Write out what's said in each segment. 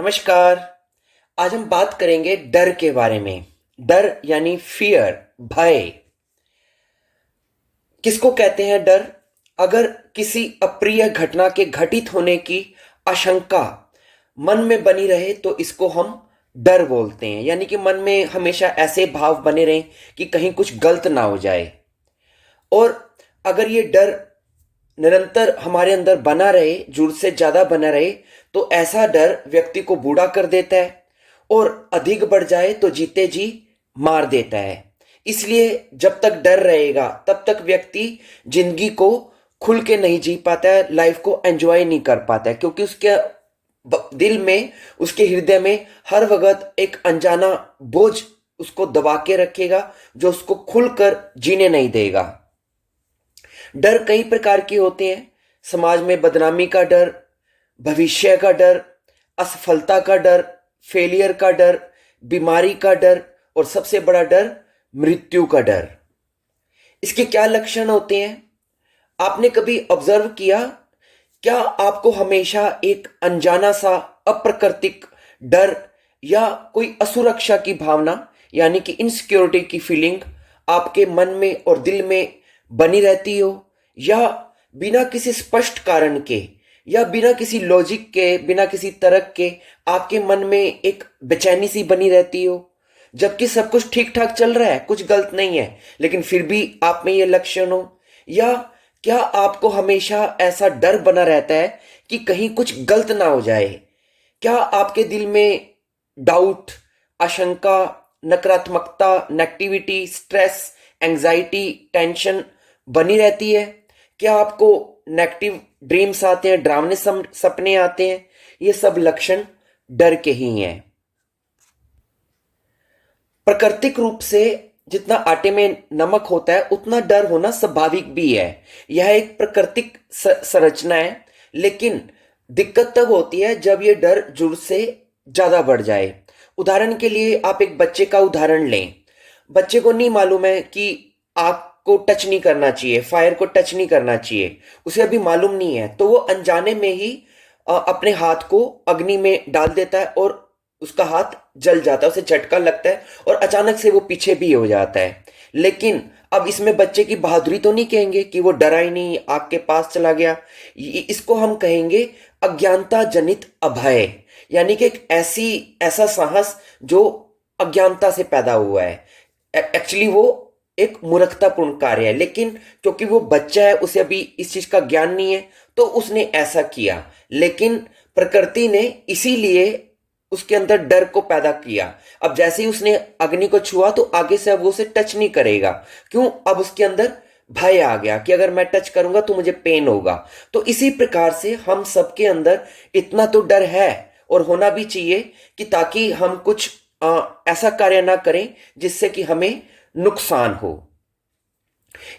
नमस्कार। आज हम बात करेंगे डर के बारे में। डर यानी फियर, भय। किसको कहते हैं डर? अगर किसी अप्रिय घटना के घटित होने की आशंका मन में बनी रहे तो इसको हम डर बोलते हैं। यानी कि मन में हमेशा ऐसे भाव बने रहें कि कहीं कुछ गलत ना हो जाए। और अगर ये डर निरंतर हमारे अंदर बना रहे, जरूरत से ज्यादा बना रहे, तो ऐसा डर व्यक्ति को बूढ़ा कर देता है और अधिक बढ़ जाए तो जीते जी मार देता है। इसलिए जब तक डर रहेगा तब तक व्यक्ति जिंदगी को खुल के नहीं जी पाता है, लाइफ को एंजॉय नहीं कर पाता है, क्योंकि उसके दिल में, उसके हृदय में हर वक्त एक अनजाना बोझ उसको दबा के रखेगा जो उसको खुलकर जीने नहीं देगा। डर कई प्रकार के होते हैं। समाज में बदनामी का डर, भविष्य का डर, असफलता का डर, फेलियर का डर, बीमारी का डर और सबसे बड़ा डर मृत्यु का डर। इसके क्या लक्षण होते हैं? आपने कभी ऑब्जर्व किया? क्या आपको हमेशा एक अनजाना सा अप्राकृतिक डर या कोई असुरक्षा की भावना यानी कि इनसिक्योरिटी की फीलिंग आपके मन में और दिल में बनी रहती हो, या बिना किसी स्पष्ट कारण के या बिना किसी लॉजिक के, बिना किसी तर्क के आपके मन में एक बेचैनी सी बनी रहती हो, जबकि सब कुछ ठीक ठाक चल रहा है, कुछ गलत नहीं है, लेकिन फिर भी आप में ये लक्षण हो? या क्या आपको हमेशा ऐसा डर बना रहता है कि कहीं कुछ गलत ना हो जाए? क्या आपके दिल में डाउट, आशंका, नकारात्मकता, नेगेटिविटी, स्ट्रेस, एंजाइटी, टेंशन बनी रहती है? क्या आपको नेगेटिव ड्रीम्स आते हैं, डरावने सपने आते हैं? ये सब लक्षण डर के ही हैं। प्राकृतिक रूप से जितना आटे में नमक होता है उतना डर होना स्वाभाविक भी है। यह एक प्राकृतिक संरचना है। लेकिन दिक्कत तब होती है जब ये डर जरूरत से ज्यादा बढ़ जाए। उदाहरण के लिए आप एक बच्चे का उदाहरण लें। बच्चे को नहीं मालूम है कि आग को टच नहीं करना चाहिए, फायर को टच नहीं करना चाहिए, उसे अभी मालूम नहीं है, तो वो अनजाने में ही अपने हाथ को अग्नि में डाल देता है और उसका हाथ जल जाता है, उसे झटका लगता है और अचानक से वो पीछे भी हो जाता है। लेकिन अब इसमें बच्चे की बहादुरी तो नहीं कहेंगे कि वो डरा ही नहीं, आग के पास चला गया। इसको हम कहेंगे अज्ञानता जनित अभय, यानी कि एक ऐसा साहस जो अज्ञानता से पैदा हुआ है। एक्चुअली वो एक मूर्खतापूर्ण कार्य है, लेकिन क्योंकि वो बच्चा है, उसे अभी इस चीज का ज्ञान नहीं है, तो उसने ऐसा किया। लेकिन प्रकृति ने इसीलिए उसके अंदर डर को पैदा किया। अब जैसे ही उसने अग्नि को छुआ तो आगे से अब वो उसे टच नहीं करेगा। क्यों? अब उसके अंदर भय आ गया कि अगर मैं टच करूंगा तो मुझे पेन होगा। तो इसी प्रकार से हम सबके अंदर इतना तो डर है और होना भी चाहिए कि ताकि हम कुछ ऐसा कार्य ना करें जिससे कि हमें नुकसान हो।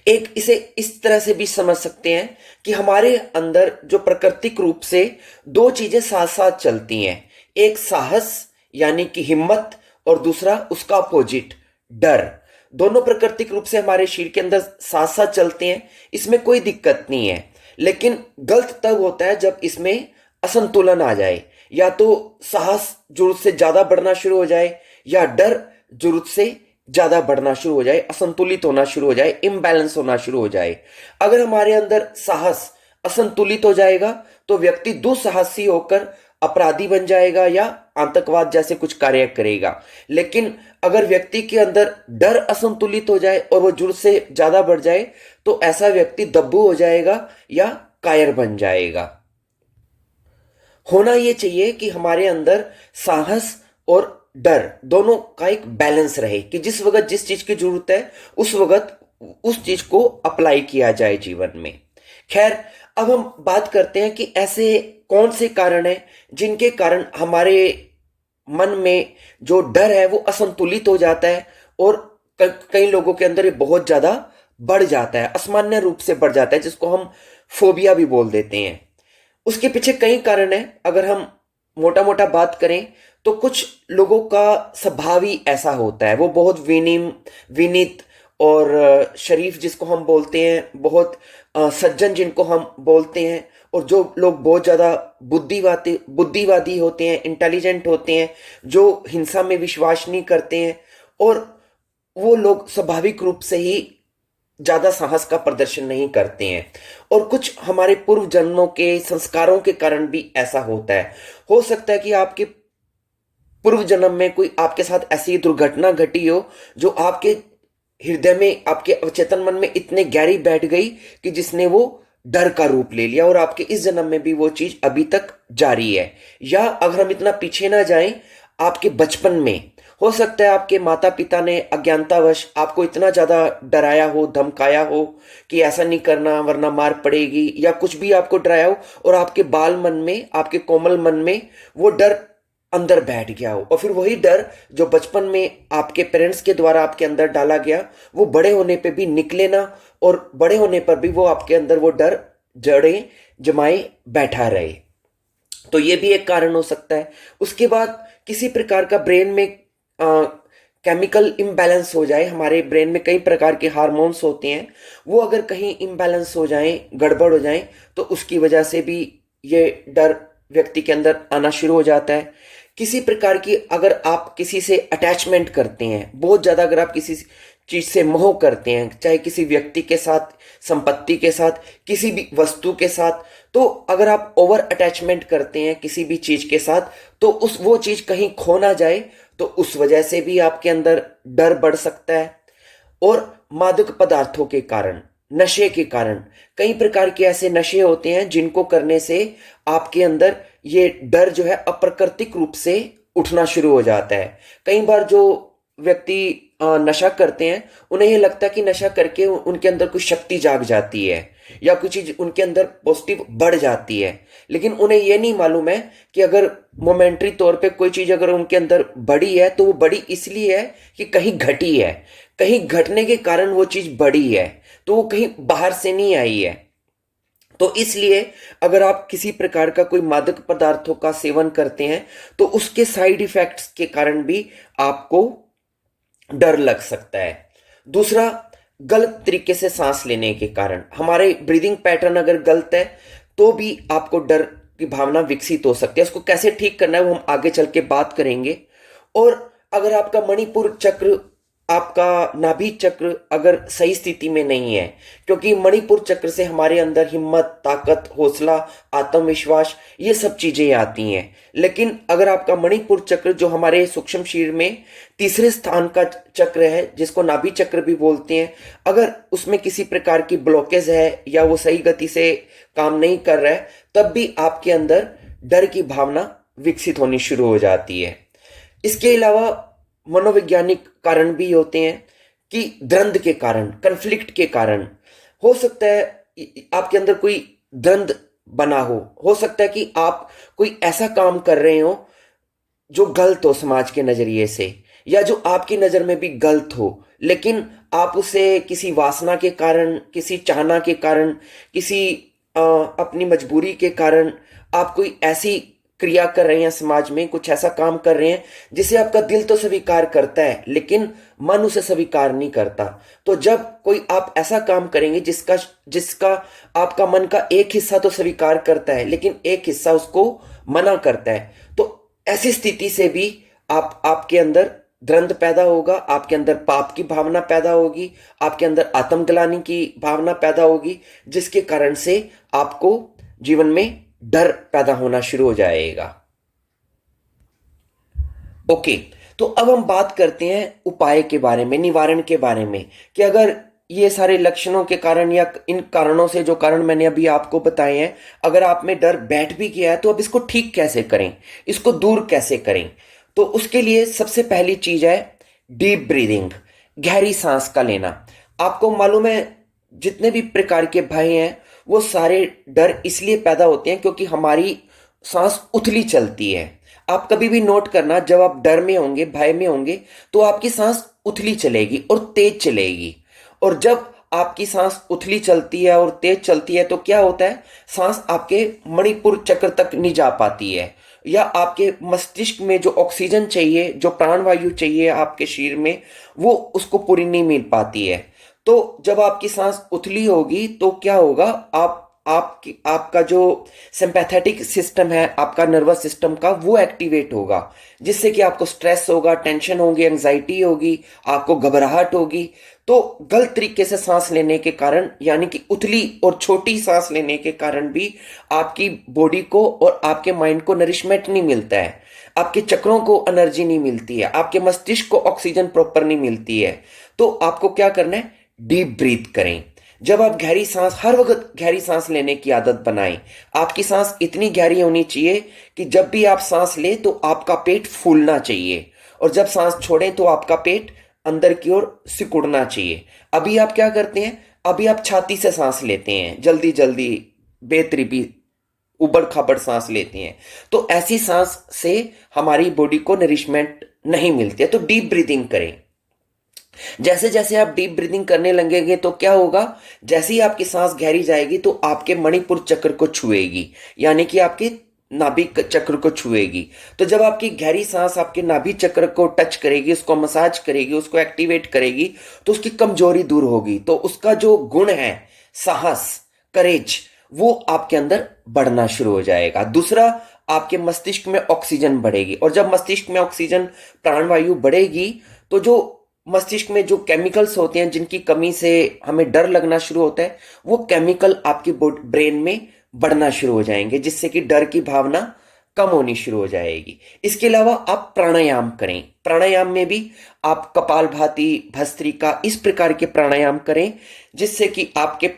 एक इसे इस तरह से भी समझ सकते हैं कि हमारे अंदर जो प्राकृतिक रूप से दो चीजें साथ साथ चलती हैं, एक साहस यानी कि हिम्मत और दूसरा उसका अपोजिट डर। दोनों प्राकृतिक रूप से हमारे शरीर के अंदर साथ साथ चलते हैं, इसमें कोई दिक्कत नहीं है। लेकिन गलत तब होता है जब इसमें असंतुलन आ जाए, या तो साहस जरूरत से ज्यादा बढ़ना शुरू हो जाए या डर जरूरत से ज्यादा बढ़ना शुरू हो जाए, असंतुलित होना शुरू हो जाए, इम्बैलेंस होना शुरू हो जाए। अगर हमारे अंदर साहस असंतुलित हो जाएगा तो व्यक्ति दुस्साहसी होकर अपराधी बन जाएगा या आतंकवाद जैसे कुछ कार्य करेगा। लेकिन अगर व्यक्ति के अंदर डर असंतुलित हो जाए और वो जरूरत से ज्यादा बढ़ जाए तो ऐसा व्यक्ति दब्बू हो जाएगा या कायर बन जाएगा। होना यह चाहिए कि हमारे अंदर साहस और डर दोनों का एक बैलेंस रहे, कि जिस वक्त जिस चीज की जरूरत है उस वक्त उस चीज को अप्लाई किया जाए जीवन में। खैर, अब हम बात करते हैं कि ऐसे कौन से कारण हैं जिनके कारण हमारे मन में जो डर है वो असंतुलित हो जाता है और कई लोगों के अंदर ये बहुत ज्यादा बढ़ जाता है, असामान्य रूप से बढ़ जाता है, जिसको हम फोबिया भी बोल देते हैं। उसके पीछे कई कारण है। अगर हम मोटा मोटा बात करें तो कुछ लोगों का स्वभाव ही ऐसा होता है, वो बहुत विनीत और शरीफ जिसको हम बोलते हैं, बहुत सज्जन जिनको हम बोलते हैं, और जो लोग बहुत ज्यादा बुद्धिवादी होते हैं, इंटेलिजेंट होते हैं, जो हिंसा में विश्वास नहीं करते हैं, और वो लोग स्वाभाविक रूप से ही ज्यादा साहस का प्रदर्शन नहीं करते हैं। और कुछ हमारे पूर्व जन्मों के संस्कारों के कारण भी ऐसा होता है। हो सकता है कि आपके पूर्व जन्म में कोई आपके साथ ऐसी दुर्घटना घटी हो जो आपके हृदय में, आपके अवचेतन मन में इतने गहरी बैठ गई कि जिसने वो डर का रूप ले लिया, और आपके इस जन्म में भी वो चीज अभी तक जारी है। या अगर हम इतना पीछे ना जाएं, आपके बचपन में हो सकता है आपके माता पिता ने अज्ञानतावश आपको इतना ज्यादा डराया हो, धमकाया हो कि ऐसा नहीं करना वरना मार पड़ेगी, या कुछ भी आपको डराया हो, और आपके बाल मन में, आपके कोमल मन में वो डर अंदर बैठ गया हो। और फिर वही डर जो बचपन में आपके पेरेंट्स के द्वारा आपके अंदर डाला गया, वो बड़े होने पे भी निकले ना, और बड़े होने पर भी वो आपके अंदर वो डर जड़ें जमाए बैठा रहे। तो ये भी एक कारण हो सकता है। उसके बाद किसी प्रकार का ब्रेन में केमिकल इम्बैलेंस हो जाए। हमारे ब्रेन में कई प्रकार के हार्मोन्स होते हैं, वो अगर कहीं इम्बैलेंस हो जाएं, गड़बड़ हो जाएं, तो उसकी वजह से भी ये डर व्यक्ति के अंदर आना शुरू हो जाता है। किसी प्रकार की अगर आप किसी से अटैचमेंट करते हैं बहुत ज्यादा, अगर आप किसी चीज से मोह करते हैं, चाहे किसी व्यक्ति के साथ, संपत्ति के साथ, किसी भी वस्तु के साथ, तो अगर आप ओवर अटैचमेंट करते हैं किसी भी चीज के साथ, तो उस वो चीज कहीं खो ना जाए, तो उस वजह से भी आपके अंदर डर बढ़ सकता है। और मादक पदार्थों के कारण, नशे के कारण, कई प्रकार के ऐसे नशे होते हैं जिनको करने से आपके अंदर ये डर जो है अप्राकृतिक रूप से उठना शुरू हो जाता है। कई बार जो व्यक्ति नशा करते हैं, उन्हें ये लगता है कि नशा करके उनके अंदर कुछ शक्ति जाग जाती है, या कुछ चीज उनके अंदर पॉजिटिव बढ़ जाती है। लेकिन उन्हें ये नहीं मालूम है कि अगर मोमेंटरी तौर पे कोई चीज अगर उनके अंदर बढ़ी है, तो वो बढ़ी इसलिए है कि कहीं घटी है, कहीं घटने के कारण वो चीज बढ़ी है, तो वो कहीं बाहर से नहीं आई है। तो इसलिए अगर आप किसी प्रकार का कोई मादक पदार्थों का सेवन करते हैं, तो उसके साइड इफेक्ट्स के कारण भी आपको डर लग सकता है। दूसरा, गलत तरीके से सांस लेने के कारण, हमारे ब्रीदिंग पैटर्न अगर गलत है, तो भी आपको डर की भावना विकसित हो सकती है। उसको कैसे ठीक करना है वो हम आगे चल के बात करेंगे। और अगर आपका मणिपुर चक्र, आपका नाभि चक्र अगर सही स्थिति में नहीं है, क्योंकि मणिपुर चक्र से हमारे अंदर हिम्मत, ताकत, हौसला, आत्मविश्वास, ये सब चीजें आती हैं। लेकिन अगर आपका मणिपुर चक्र जो हमारे सूक्ष्म शरीर में तीसरे स्थान का चक्र है, जिसको नाभि चक्र भी बोलते हैं, अगर उसमें किसी प्रकार की ब्लॉकेज है या वो सही गति से काम नहीं कर रहा है, तब भी आपके अंदर डर की भावना विकसित होनी शुरू हो जाती है। इसके अलावा मनोवैज्ञानिक कारण भी होते हैं कि द्वंद्व के कारण, कन्फ्लिक्ट के कारण, हो सकता है आपके अंदर कोई द्वंद्व बना हो सकता है कि आप कोई ऐसा काम कर रहे हो जो गलत हो समाज के नजरिए से, या जो आपकी नजर में भी गलत हो, लेकिन आप उसे किसी वासना के कारण, किसी चाहना के कारण, किसी अपनी मजबूरी के कारण आप कोई ऐसी क्रिया कर रहे हैं, समाज में कुछ ऐसा काम कर रहे हैं जिसे आपका दिल तो स्वीकार करता है लेकिन मन उसे स्वीकार नहीं करता। तो जब कोई आप ऐसा काम करेंगे जिसका जिसका आपका मन का एक हिस्सा तो स्वीकार करता है लेकिन एक हिस्सा उसको मना करता है, तो ऐसी स्थिति से भी आपके अंदर द्वंद्व पैदा होगा, आपके अंदर पाप की भावना पैदा होगी, आपके अंदर आत्मग्लानि की भावना पैदा होगी, जिसके कारण से आपको जीवन में डर पैदा होना शुरू हो जाएगा। ओके, तो अब हम बात करते हैं उपाय के बारे में, निवारण के बारे में, कि अगर ये सारे लक्षणों के कारण या इन कारणों से, जो कारण मैंने अभी आपको बताए हैं, अगर आप में डर बैठ भी गया है, तो अब इसको ठीक कैसे करें, इसको दूर कैसे करें। तो उसके लिए सबसे पहली चीज है डीप ब्रीदिंग, गहरी सांस का लेना। आपको मालूम है जितने भी प्रकार के भय हैं वो सारे डर इसलिए पैदा होते हैं क्योंकि हमारी सांस उथली चलती है। आप कभी भी नोट करना, जब आप डर में होंगे, भय में होंगे, तो आपकी सांस उथली चलेगी और तेज चलेगी। और जब आपकी सांस उथली चलती है और तेज चलती है तो क्या होता है, सांस आपके मणिपुर चक्र तक नहीं जा पाती है, या आपके मस्तिष्क में जो ऑक्सीजन चाहिए, जो प्राणवायु चाहिए आपके शरीर में, वो उसको पूरी नहीं मिल पाती है। तो जब आपकी सांस उथली होगी तो क्या होगा, आप आपका जो सिंपैथेटिक सिस्टम है, आपका नर्वस सिस्टम का, वो एक्टिवेट होगा, जिससे कि आपको स्ट्रेस होगा, टेंशन होगी, एंजाइटी होगी, आपको घबराहट होगी। तो गलत तरीके से सांस लेने के कारण, यानी कि उथली और छोटी सांस लेने के कारण भी आपकी बॉडी को और आपके माइंड को नरिशमेंट नहीं मिलता है, आपके चक्रों को एनर्जी नहीं मिलती है, आपके मस्तिष्क को ऑक्सीजन प्रॉपर नहीं मिलती है। तो आपको क्या करना है, डीप ब्रीथ करें। जब आप गहरी सांस, हर वक्त गहरी सांस लेने की आदत बनाएं। आपकी सांस इतनी गहरी होनी चाहिए कि जब भी आप सांस लें तो आपका पेट फूलना चाहिए, और जब सांस छोड़ें तो आपका पेट अंदर की ओर सिकुड़ना चाहिए। अभी आप क्या करते हैं, अभी आप छाती से सांस लेते हैं, जल्दी जल्दी बेतरतीबी उबड़ खाबड़ सांस लेते हैं। तो ऐसी सांस से हमारी बॉडी को नरिशमेंट नहीं मिलती है। तो डीप ब्रीदिंग करें। जैसे जैसे आप डीप ब्रीदिंग करने लगेंगे तो क्या होगा, जैसे ही आपकी सांस गहरी जाएगी तो आपके मणिपुर चक्र को छुएगी, यानी कि आपके नाभि चक्र को छुएगी। तो जब आपकी गहरी सांस आपके नाभि चक्र को टच करेगी, उसको मसाज करेगी, उसको एक्टिवेट करेगी, तो उसकी कमजोरी दूर होगी। तो उसका जो गुण है, साहस, करेज, वो आपके अंदर बढ़ना शुरू हो जाएगा। दूसरा, आपके मस्तिष्क में ऑक्सीजन बढ़ेगी, और जब मस्तिष्क में ऑक्सीजन प्राणवायु बढ़ेगी तो जो मस्तिष्क में जो केमिकल्स होते हैं जिनकी कमी से हमें डर लगना शुरू होता है, वो केमिकल आपकी ब्रेन में बढ़ना शुरू हो जाएंगे, जिससे कि डर की भावना कम होनी शुरू हो जाएगी। इसके अलावा आप प्राणायाम करें। प्राणायाम में भी आप कपालभाति, भस्त्रिका, इस प्रकार के प्राणायाम करें, जिससे कि आपके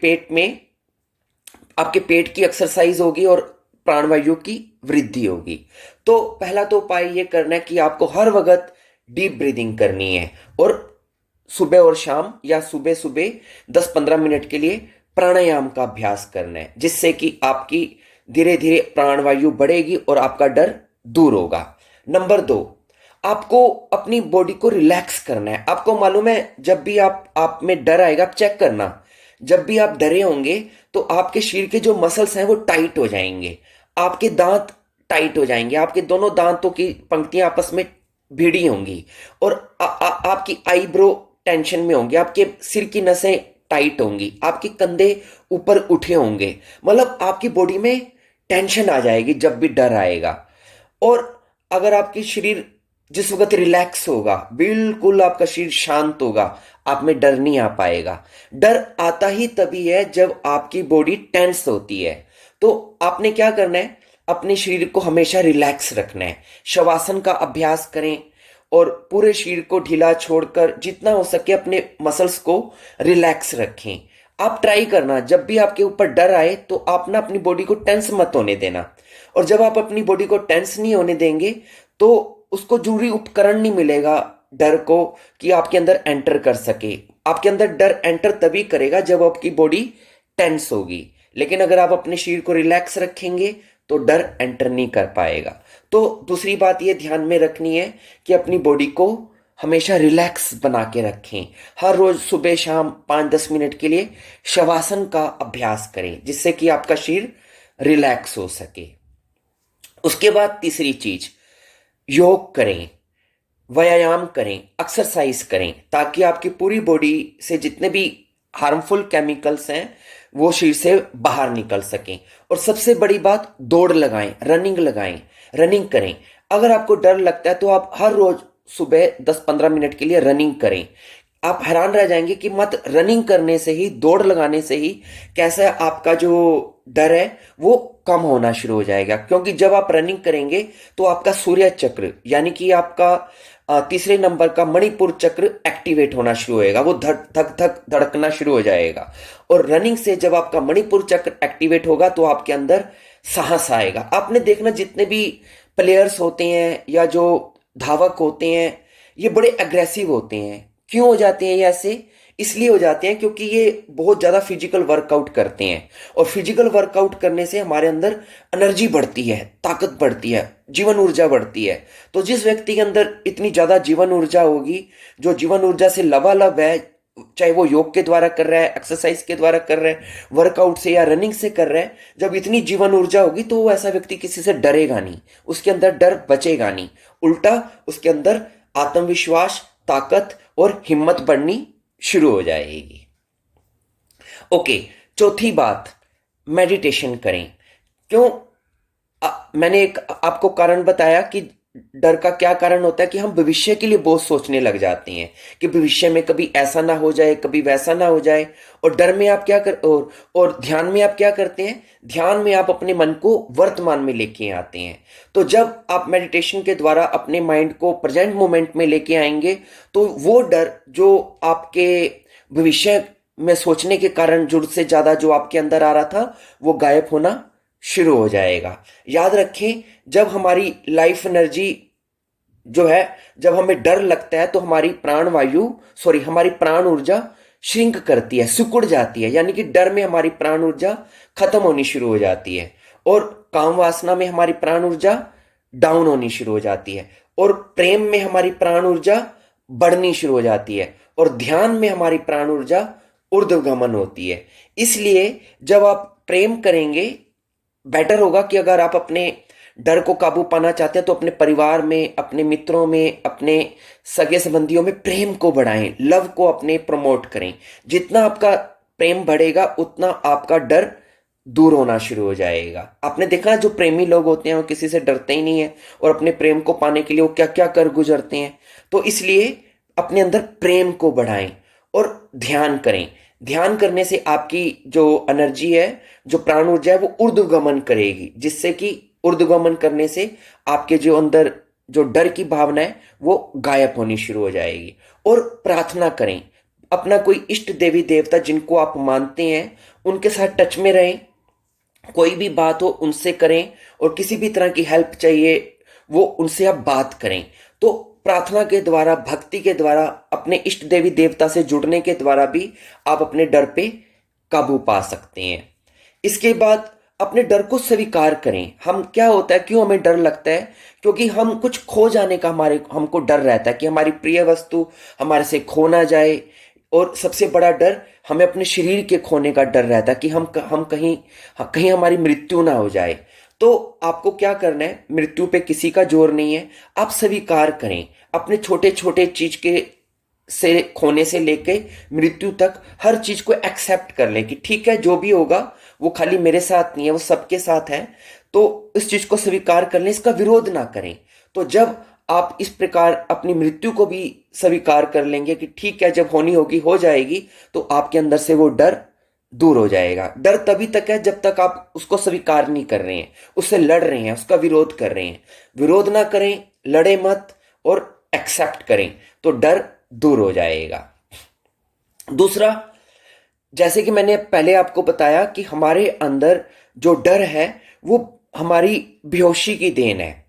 पेट की एक्सरसाइज होगी और प्राणवायु की वृद्धि होगी। तो पहला तो उपाय ये करना है कि आपको हर वक्त डीप ब्रीदिंग करनी है, और सुबह और शाम या सुबह सुबह 10-15 मिनट के लिए प्राणायाम का अभ्यास करना है, जिससे कि आपकी धीरे धीरे प्राणवायु बढ़ेगी और आपका डर दूर होगा। नंबर 2, आपको अपनी बॉडी को रिलैक्स करना है। आपको मालूम है, जब भी आप में डर आएगा, आप चेक करना, जब भी आप डरे होंगे तो आपके शरीर के जो मसल्स हैं वो टाइट हो जाएंगे, आपके दांत टाइट हो जाएंगे, आपके दोनों दांतों की पंक्तियां आपस में भिड़ी होंगी, और आपकी आईब्रो टेंशन में होंगे, आपके सिर की नसें टाइट होंगी, आपके कंधे ऊपर उठे होंगे, मतलब आपकी बॉडी में टेंशन आ जाएगी जब भी डर आएगा। और अगर आपकी शरीर जिस वक्त रिलैक्स होगा, बिल्कुल आपका शरीर शांत होगा, आप में डर नहीं आ पाएगा। डर आता ही तभी है जब आपकी बॉडी टेंस होती है। तो आपने क्या करना है, अपने शरीर को हमेशा रिलैक्स रखना है। शवासन का अभ्यास करें और पूरे शरीर को ढीला छोड़कर जितना हो सके अपने मसल्स को रिलैक्स रखें। आप ट्राई करना, जब भी आपके ऊपर डर आए तो आप ना अपनी बॉडी को टेंस मत होने देना, और जब आप अपनी बॉडी को टेंस नहीं होने देंगे तो उसको जरूरी उपकरण नहीं मिलेगा डर को कि आपके अंदर एंटर कर सके। आपके अंदर डर एंटर तभी करेगा जब आपकी बॉडी टेंस होगी, लेकिन अगर आप अपने शरीर को रिलैक्स रखेंगे तो डर एंटर नहीं कर पाएगा। तो दूसरी बात ये ध्यान में रखनी है कि अपनी बॉडी को हमेशा रिलैक्स बना के रखें। हर रोज सुबह शाम 5-10 मिनट के लिए शवासन का अभ्यास करें, जिससे कि आपका शरीर रिलैक्स हो सके। उसके बाद तीसरी चीज, योग करें, व्यायाम करें, एक्सरसाइज करें, ताकि आपकी पूरी बॉडी से जितने भी हार्मफुल केमिकल्स हैं वो शरीर से बाहर निकल सकें। और सबसे बड़ी बात, दौड़ लगाएं, रनिंग लगाएं, रनिंग करें। अगर आपको डर लगता है तो आप हर रोज सुबह 10-15 मिनट के लिए रनिंग करें। आप हैरान रह जाएंगे कि मत रनिंग करने से ही, दौड़ लगाने से ही कैसे आपका जो डर है वो कम होना शुरू हो जाएगा। क्योंकि जब आप रनिंग करेंगे तो आपका सूर्य चक्र, यानी कि आपका तीसरे नंबर का मणिपुर चक्र एक्टिवेट होना शुरू होएगा, वो धक धक धक धड़कना शुरू हो जाएगा। और रनिंग से जब आपका मणिपुर चक्र एक्टिवेट होगा तो आपके अंदर साहस आएगा। आपने देखना, जितने भी प्लेयर्स होते हैं या जो धावक होते हैं, ये बड़े एग्रेसिव होते हैं। क्यों हो जाते हैं ये ऐसे? इसलिए हो जाते हैं क्योंकि ये बहुत ज्यादा फिजिकल वर्कआउट करते हैं, और फिजिकल वर्कआउट करने से हमारे अंदर एनर्जी बढ़ती है, ताकत बढ़ती है, जीवन ऊर्जा बढ़ती है। तो जिस व्यक्ति के अंदर इतनी ज्यादा जीवन ऊर्जा होगी, जो जीवन ऊर्जा से लबालब है, चाहे वो योग के द्वारा कर रहा है, एक्सरसाइज के द्वारा कर रहा है, वर्कआउट से या रनिंग से कर रहा है, जब इतनी जीवन ऊर्जा होगी तो वो ऐसा व्यक्ति किसी से डरेगा नहीं, उसके अंदर डर बचेगा नहीं, उल्टा उसके अंदर आत्मविश्वास, ताकत और हिम्मत बढ़नी शुरू हो जाएगी। ओके, चौथी बात, मेडिटेशन करें। क्यों? मैंने एक आपको कारण बताया कि डर का क्या कारण होता है कि हम भविष्य के लिए बहुत सोचने लग जाते हैं कि भविष्य में कभी ऐसा ना हो जाए, कभी वैसा ना हो जाए। और डर में आप क्या कर और ध्यान में आप क्या करते हैं? ध्यान में आप अपने मन को वर्तमान में लेके आते हैं। तो जब आप मेडिटेशन के द्वारा अपने माइंड को प्रेजेंट मोमेंट में लेके आएंगे, तो वो डर जो आपके भविष्य में सोचने के कारण जरूरत से ज्यादा जो आपके अंदर आ रहा था, वो गायब होना शुरू हो जाएगा। याद रखें, जब हमारी लाइफ एनर्जी जो है, जब हमें डर लगता है तो हमारी प्राण वायु, सॉरी, हमारी प्राण ऊर्जा श्रिंक करती है, सिकुड़ जाती है। यानी कि डर में हमारी प्राण ऊर्जा खत्म होनी शुरू हो जाती है, और काम वासना में हमारी प्राण ऊर्जा डाउन होनी शुरू हो जाती है, और प्रेम में हमारी प्राण ऊर्जा बढ़नी शुरू हो जाती है, और ध्यान में हमारी प्राण ऊर्जा ऊर्ध्वगमन होती है। इसलिए जब आप प्रेम करेंगे, बेटर होगा कि अगर आप अपने डर को काबू पाना चाहते हैं तो अपने परिवार में, अपने मित्रों में, अपने सगे संबंधियों में प्रेम को बढ़ाएं, लव को अपने प्रमोट करें। जितना आपका प्रेम बढ़ेगा उतना आपका डर दूर होना शुरू हो जाएगा। आपने देखा, जो प्रेमी लोग होते हैं वो किसी से डरते ही नहीं है, और अपने प्रेम को पाने के लिए वो क्या क्या कर गुजरते हैं। तो इसलिए अपने अंदर प्रेम को बढ़ाएं और ध्यान करें। ध्यान करने से आपकी जो एनर्जी है, जो प्राण ऊर्जा है, वो ऊर्ध्वगमन करेगी, जिससे कि ऊर्ध्वगमन करने से आपके जो अंदर जो डर की भावना है वो गायब होनी शुरू हो जाएगी। और प्रार्थना करें, अपना कोई इष्ट देवी देवता जिनको आप मानते हैं उनके साथ टच में रहें। कोई भी बात हो उनसे करें, और किसी भी तरह की हेल्प चाहिए वो उनसे आप बात करें। तो प्रार्थना के द्वारा, भक्ति के द्वारा, अपने इष्ट देवी देवता से जुड़ने के द्वारा भी आप अपने डर पे काबू पा सकते हैं। इसके बाद अपने डर को स्वीकार करें। हम क्या होता है, क्यों हमें डर लगता है? क्योंकि हम कुछ खो जाने का हमको डर रहता है कि हमारी प्रिय वस्तु हमारे से खो ना जाए। और सबसे बड़ा डर हमें अपने शरीर के खोने का डर रहता है कि हम कहीं कहीं हमारी मृत्यु ना हो जाए। तो आपको क्या करना है? मृत्यु पे किसी का जोर नहीं है। आप स्वीकार करें अपने छोटे छोटे चीज के से खोने से लेके मृत्यु तक, हर चीज को एक्सेप्ट कर लें कि ठीक है, जो भी होगा वो खाली मेरे साथ नहीं है, वो सबके साथ है। तो इस चीज को स्वीकार कर लें, इसका विरोध ना करें। तो जब आप इस प्रकार अपनी मृत्यु को भी स्वीकार कर लेंगे कि ठीक है, जब होनी होगी हो जाएगी, तो आपके अंदर से वो डर दूर हो जाएगा। डर तभी तक है जब तक आप उसको स्वीकार नहीं कर रहे हैं, उससे लड़ रहे हैं, उसका विरोध कर रहे हैं। विरोध ना करें, लड़े मत, और एक्सेप्ट करें, तो डर दूर हो जाएगा। दूसरा, जैसे कि मैंने पहले आपको बताया कि हमारे अंदर जो डर है वो हमारी बेहोशी की देन है।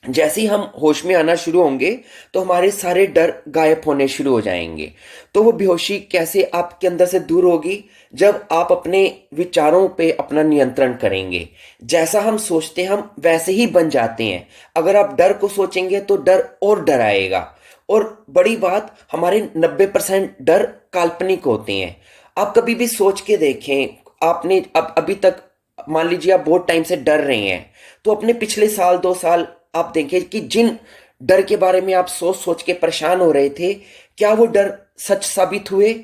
जैसे ही हम होश में आना शुरू होंगे तो हमारे सारे डर गायब होने शुरू हो जाएंगे। तो वो बेहोशी कैसे आपके अंदर से दूर होगी? जब आप अपने विचारों पे अपना नियंत्रण करेंगे। जैसा हम सोचते हैं हम वैसे ही बन जाते हैं। अगर आप डर को सोचेंगे तो डर और डर आएगा। और बड़ी बात, हमारे 90% डर काल्पनिक होते हैं। आप कभी भी सोच के देखें, आपने अब अभी तक, मान लीजिए आप बहुत टाइम से डर रहे हैं, तो अपने पिछले साल 2 साल आप देखें कि जिन डर के बारे में आप सोच सोच के परेशान हो रहे थे, क्या वो डर सच साबित हुए?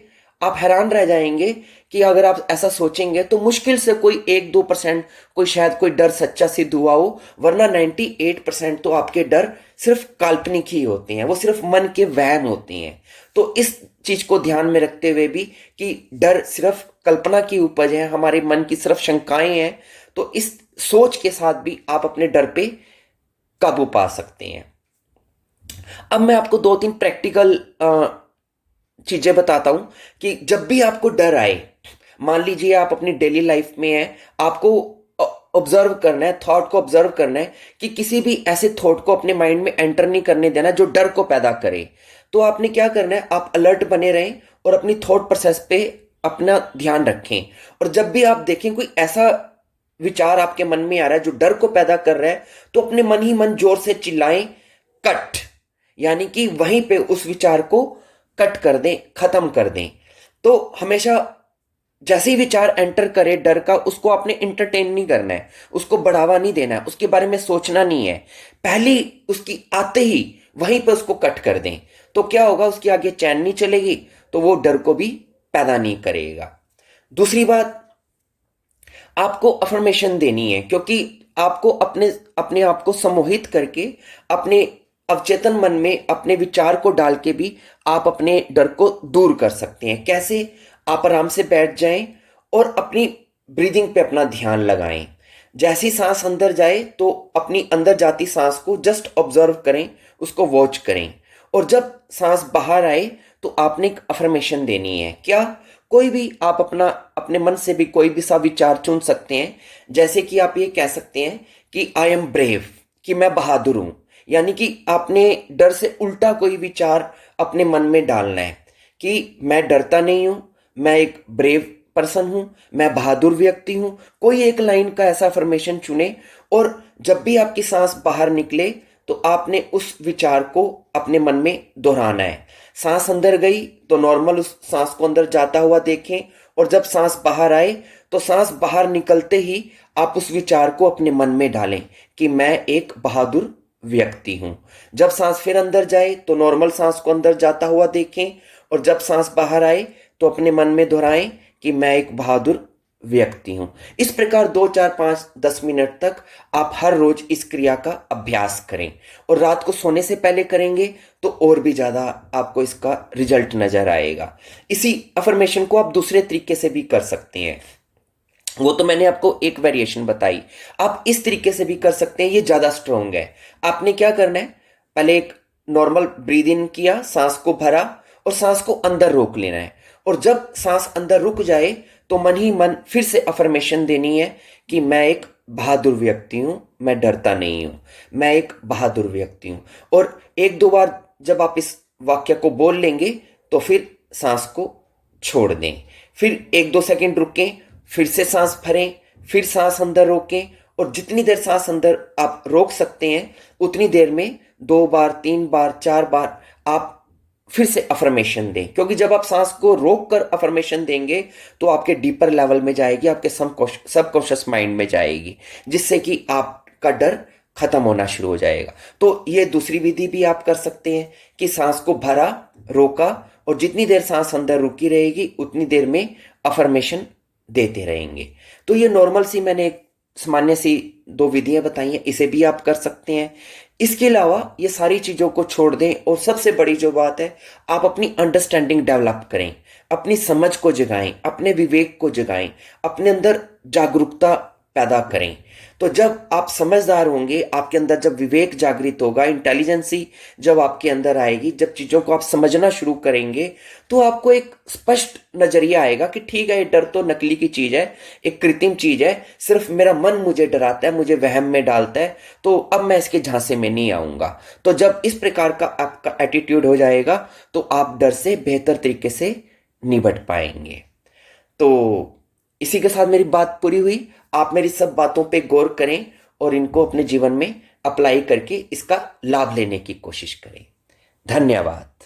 आप हैरान रह जाएंगे कि अगर आप ऐसा सोचेंगे तो मुश्किल से कोई 1-2% कोई शायद कोई डर सच्चा सिद्ध हुआ हो, वरना 98% तो आपके डर सिर्फ काल्पनिक ही होते हैं, वो सिर्फ मन के वहम होते हैं। तो इस चीज को ध्यान में रखते हुए भी कि डर सिर्फ कल्पना की उपज है, हमारे मन की सिर्फ शंकाएं हैं, तो इस सोच के साथ भी आप अपने डर पे काबू पा सकते हैं। अब मैं आपको 2-3 प्रैक्टिकल चीजें बताता हूं कि जब भी आपको डर आए, मान लीजिए आप अपनी डेली लाइफ में हैं, आपको ऑब्जर्व करना है, थॉट को ऑब्जर्व करना है कि किसी भी ऐसे थॉट को अपने माइंड में एंटर नहीं करने देना जो डर को पैदा करे। तो आपने क्या करना है? आप अलर्ट बने रहें और अपनी थॉट प्रोसेस पे अपना ध्यान रखें। और जब भी आप देखें कोई ऐसा विचार आपके मन में आ रहा है जो डर को पैदा कर रहा है, तो अपने मन ही मन जोर से चिल्लाएं, कट। यानी कि वहीं पे उस विचार को कट कर दें, खत्म कर दें। तो हमेशा जैसे ही विचार एंटर करे डर का, उसको आपने इंटरटेन नहीं करना है, उसको बढ़ावा नहीं देना है, उसके बारे में सोचना नहीं है। पहली उसकी आते ही वहीं पर उसको कट कर दें। तो क्या होगा? उसकी आगे चैन नहीं चलेगी, तो वो डर को भी पैदा नहीं करेगा। दूसरी बात, आपको अफर्मेशन देनी है, क्योंकि आपको अपने अपने आप को सम्मोहित करके अपने अवचेतन मन में अपने विचार को डाल के भी आप अपने डर को दूर कर सकते हैं। कैसे? आप आराम से बैठ जाएं और अपनी ब्रीदिंग पे अपना ध्यान लगाएं। जैसी सांस अंदर जाए तो अपनी अंदर जाती सांस को जस्ट ऑब्जर्व करें, उसको वॉच करें। और जब सांस बाहर आए तो आपने एक अफर्मेशन देनी है। क्या? कोई भी आप अपने मन से भी कोई भी सा विचार चुन सकते हैं। जैसे कि आप ये कह सकते हैं कि आई एम ब्रेव, कि मैं बहादुर हूं। यानी कि आपने डर से उल्टा कोई विचार अपने मन में डालना है कि मैं डरता नहीं हूं, मैं एक ब्रेव पर्सन हूं, मैं बहादुर व्यक्ति हूं। कोई एक लाइन का ऐसा फॉर्मेशन चुने और जब भी आपकी सांस बाहर निकले तो आपने उस विचार को अपने मन में दोहराना है। सांस अंदर गई तो नॉर्मल उस सांस को अंदर जाता हुआ देखें, और जब सांस बाहर आए तो सांस बाहर निकलते ही आप उस विचार को अपने मन में डालें कि मैं एक बहादुर व्यक्ति हूं। जब सांस फिर अंदर जाए तो नॉर्मल सांस को अंदर जाता हुआ देखें, और जब सांस बाहर आए तो अपने मन में दोहराएं कि मैं एक बहादुर व्यक्ति हूं। इस प्रकार 2 4 5 10 मिनट तक आप हर रोज इस क्रिया का अभ्यास करें, और रात को सोने से पहले करेंगे तो और भी ज्यादा आपको इसका रिजल्ट नजर आएगा। इसी अफर्मेशन को आप दूसरे तरीके से भी कर सकते हैं। वो तो मैंने आपको एक वेरिएशन बताई, आप इस तरीके से भी कर सकते हैं, ये ज्यादा स्ट्रोंग है। आपने क्या करना है? पहले एक नॉर्मल ब्रीद इन किया, सांस को भरा और सांस को अंदर रोक लेना है। और जब सांस अंदर रुक जाए तो मन ही मन फिर से अफर्मेशन देनी है कि मैं एक बहादुर व्यक्ति हूं, मैं डरता नहीं हूं, मैं एक बहादुर व्यक्ति हूं। और 1 2 बार जब आप इस वाक्य को बोल लेंगे तो फिर सांस को छोड़ दें, फिर 1 2 सेकंड रुकें, फिर से सांस भरें, फिर सांस अंदर रोकें, और जितनी देर सांस अंदर आप रोक सकते हैं उतनी देर में 2 बार 3 बार 4 बार आप फिर से अफर्मेशन दें। क्योंकि जब आप सांस को रोक कर अफर्मेशन देंगे तो आपके डीपर लेवल में जाएगी, आपके सबकॉन्शियस माइंड में जाएगी, जिससे कि आपका डर खत्म होना शुरू हो जाएगा। तो ये दूसरी विधि भी आप कर सकते हैं कि सांस को भरा, रोका, और जितनी देर सांस अंदर रुकी रहेगी उतनी देर में अफर्मेशन देते रहेंगे। तो ये नॉर्मल सी मैंने एक सामान्य सी 2 विधियां बताई हैं, इसे भी आप कर सकते हैं। इसके अलावा ये सारी चीजों को छोड़ दें, और सबसे बड़ी जो बात है, आप अपनी अंडरस्टैंडिंग डेवलप करें, अपनी समझ को जगाएं, अपने विवेक को जगाएं, अपने अंदर जागरूकता पैदा करें। तो जब आप समझदार होंगे, आपके अंदर जब विवेक जागृत होगा, इंटेलिजेंसी जब आपके अंदर आएगी, जब चीजों को आप समझना शुरू करेंगे, तो आपको एक स्पष्ट नजरिया आएगा कि ठीक है, ये डर तो नकली की चीज है, एक कृत्रिम चीज है, सिर्फ मेरा मन मुझे डराता है, मुझे वहम में डालता है, तो अब मैं इसके झांसे में नहीं आऊंगा। तो जब इस प्रकार का आपका एटीट्यूड हो जाएगा तो आप डर से बेहतर तरीके से निपट पाएंगे। तो इसी के साथ मेरी बात पूरी हुई। आप मेरी सब बातों पे गौर करें और इनको अपने जीवन में अप्लाई करके इसका लाभ लेने की कोशिश करें। धन्यवाद।